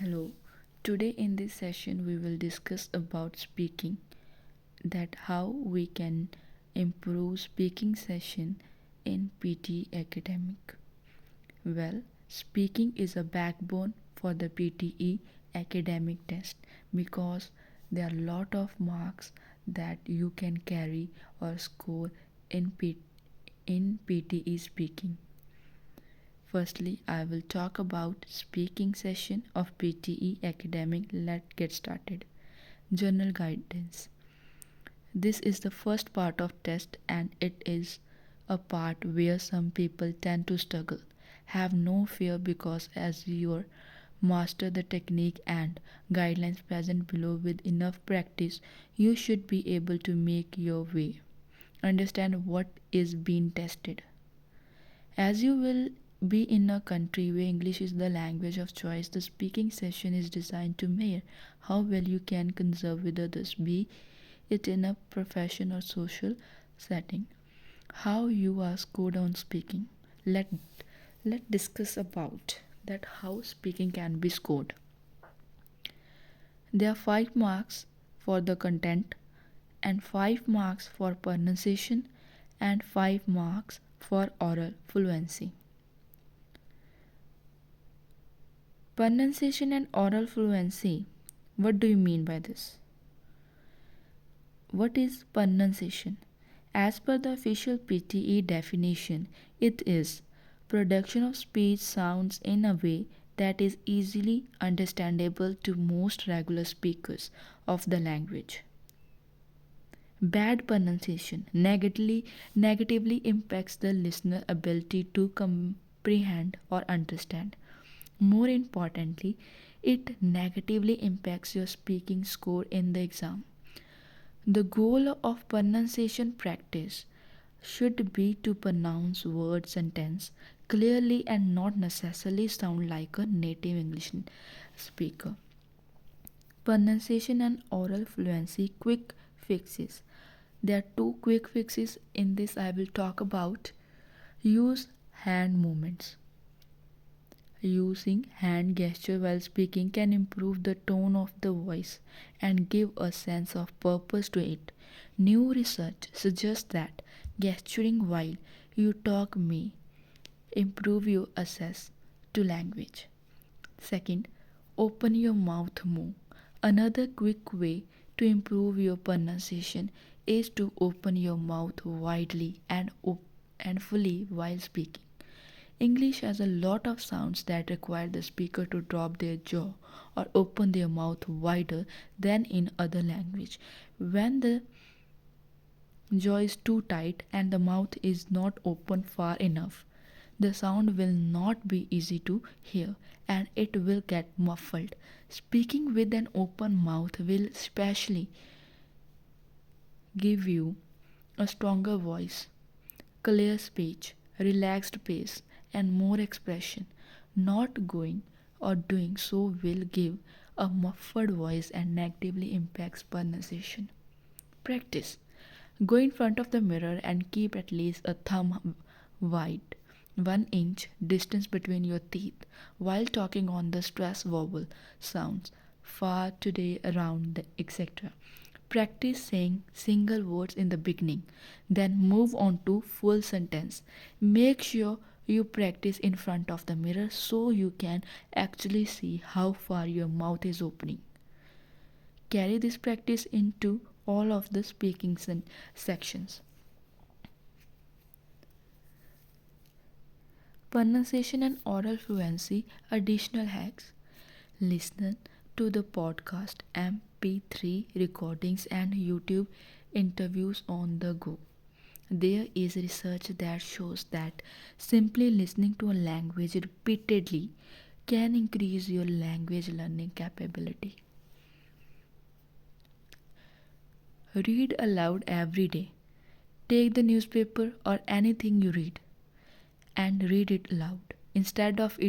Hello. Today in this session we will discuss about speaking, that how we can improve speaking session in PTE academic. Well, speaking is a backbone for the PTE academic test because there are a lot of marks that you can carry or score in PTE speaking. Firstly, I will talk about speaking session of PTE academic. Let's get started. Journal guidance. This is the first part of test and it is a part where some people tend to struggle. Have no fear because as you master the technique and guidelines present below with enough practice, you should be able to make your way. Understand what is being tested. As you will be in a country where English is the language of choice, the speaking session is designed to measure how well you can converse with others, be it in a professional or social setting. How you are scored on speaking. Let let discuss about that how speaking can be scored. There are 5 marks for the content and 5 marks for pronunciation and 5 marks for oral fluency. Pronunciation and oral fluency. What do you mean by this? What is pronunciation? As per the official PTE definition, it is production of speech sounds in a way that is easily understandable to most regular speakers of the language. Bad pronunciation negatively impacts the listener ability to comprehend or understand. More importantly, it negatively impacts your speaking score in the exam. The goal of pronunciation practice should be to pronounce word sentence clearly and not necessarily sound like a native English speaker. Pronunciation and oral fluency quick fixes. There are two quick fixes in this I will talk about. Use hand movements. Using hand gesture while speaking can improve the tone of the voice and give a sense of purpose to it. New research suggests that gesturing while you talk may improve your access to language. Second, open your mouth more. Another quick way to improve your pronunciation is to open your mouth widely and fully while speaking. English has a lot of sounds that require the speaker to drop their jaw or open their mouth wider than in other language. When the jaw is too tight and the mouth is not open far enough, the sound will not be easy to hear and it will get muffled. Speaking with an open mouth will especially give you a stronger voice, clear speech, relaxed pace, and more expression. Not going or doing so will give a muffled voice and negatively impacts pronunciation. Practice. Go in front of the mirror and keep at least a thumb wide 1 inch distance between your teeth while talking on the stress vowel sounds far today around etc. Practice saying single words in the beginning, then move on to full sentence. Make sure you practice in front of the mirror so you can actually see how far your mouth is opening. Carry this practice into all of the speaking sections. Pronunciation and oral fluency additional hacks. Listen to the podcast, MP3 recordings, and YouTube interviews on the go. There is research that shows that simply listening to a language repeatedly can increase your language learning capability. Read aloud every day. Take the newspaper or anything you read and read it aloud instead of in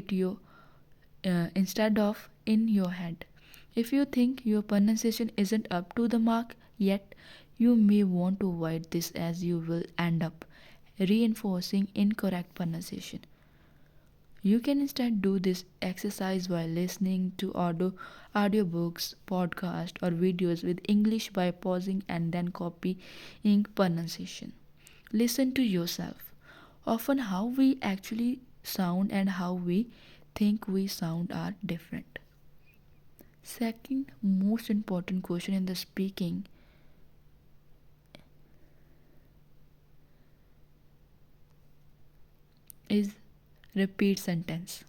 your head. If you think your pronunciation isn't up to the mark yet, you may want to avoid this as you will end up reinforcing incorrect pronunciation. You can instead do this exercise while listening to audiobooks, podcasts, or videos with English by pausing and then copying pronunciation. Listen to yourself. Often, how we actually sound and how we think we sound are different. Second most important question in the speaking is repeat sentence.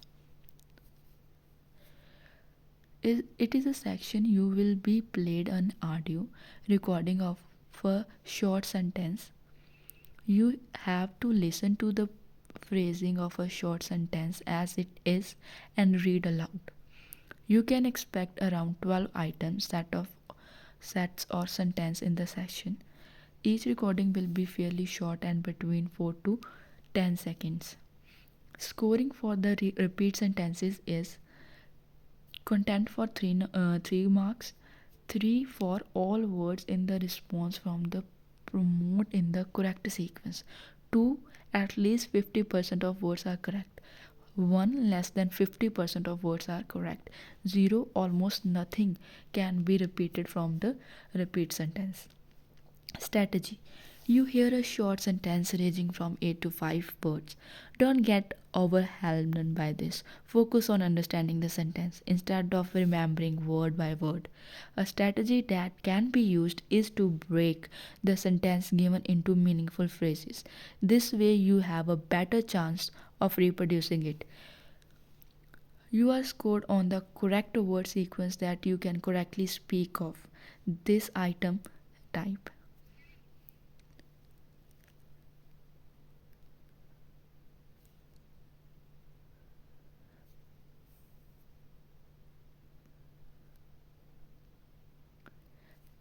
It is a section you will be played an audio recording of a short sentence. You have to listen to the phrasing of a short sentence as it is and read aloud. You can expect around 12 items sets or sentence in the session. Each recording will be fairly short and between 4 to 10 seconds. Scoring for the repeat sentences is content for 3 marks, 3 for all words in the response from the promote in the correct sequence, 2 at least 50% of words are correct, 1 less than 50% of words are correct, 0 almost nothing can be repeated from the repeat sentence. Strategy: you hear a short sentence ranging from 8 to 5 words. Don't get overwhelmed by this. Focus on understanding the sentence instead of remembering word by word. A strategy that can be used is to break the sentence given into meaningful phrases. This way, you have a better chance of reproducing it. You are scored on the correct word sequence that you can correctly speak of this item type.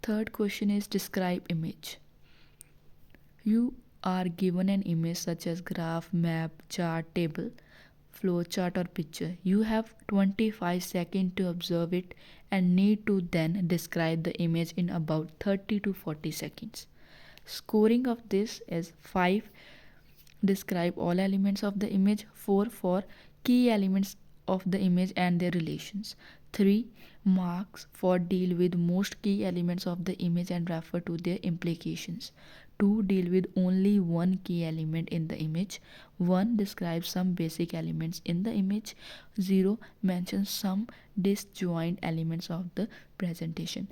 Third question is describe image. You are given an image such as graph, map, chart, table, flow chart or picture. You have 25 seconds to observe it and need to then describe the image in about 30 to 40 seconds. Scoring of this is 5 describe all elements of the image, 4 for key elements of the image and their relations, 3 marks for deal with most key elements of the image and refer to their implications, 2 deal with only one key element in the image, 1 describes some basic elements in the image, 0 mentions some disjoint elements of the presentation.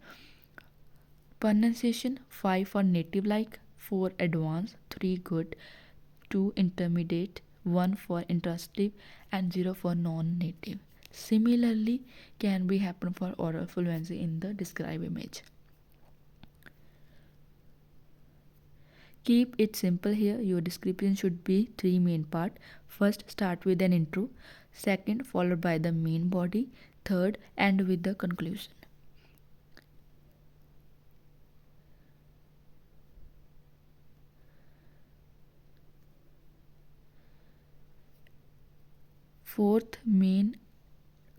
Pronunciation: 5 for native like, 4 advanced, 3 good, 2 intermediate, 1 for intrusive, and 0 for non-native. Similarly can be happen for oral fluency in the describe image. Keep it simple here. Your description should be 3 main part. First, start with an intro. Second, followed by the main body. Third, end with the conclusion. Fourth main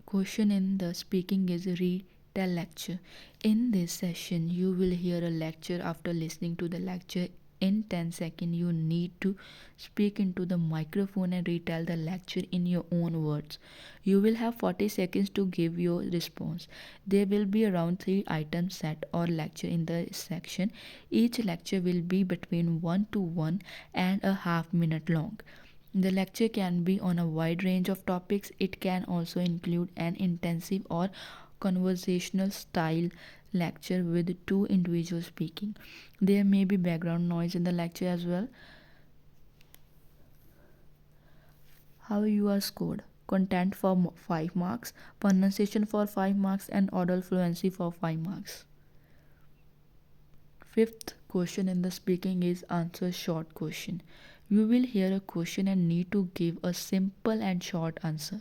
question in the speaking is retell lecture. In this session, you will hear a lecture. After listening to the lecture in 10 seconds, you need to speak into the microphone and retell the lecture in your own words. You will have 40 seconds to give your response. There will be around 3 items set or lecture in the section. Each lecture will be between 1 to 1.5 minutes long. The lecture can be on a wide range of topics. It can also include an intensive or conversational style lecture with 2 individuals speaking. There may be background noise in the lecture as well. How you are scored: content for 5 marks, pronunciation for 5 marks, and oral fluency for 5 marks. Fifth question in the speaking is answer short question. You will hear a question and need to give a simple and short answer.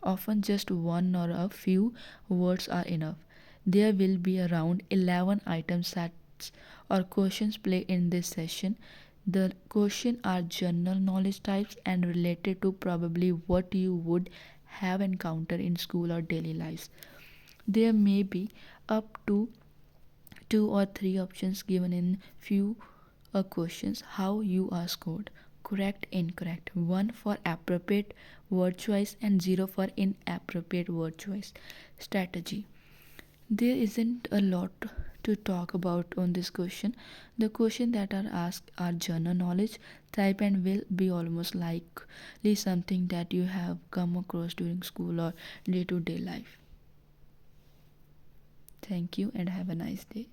Often just one or a few words are enough. There will be around 11 item sets or questions played in this session. The questions are general knowledge types and related to probably what you would have encountered in school or daily lives. There may be up to 2 or 3 options given in few questions. How you are scored: correct, incorrect, 1 for appropriate word choice, and 0 for inappropriate word choice. Strategy. There isn't a lot to talk about on this question. The questions that are asked are general knowledge type and will be almost likely something that you have come across during school or day to day life. Thank you and have a nice day.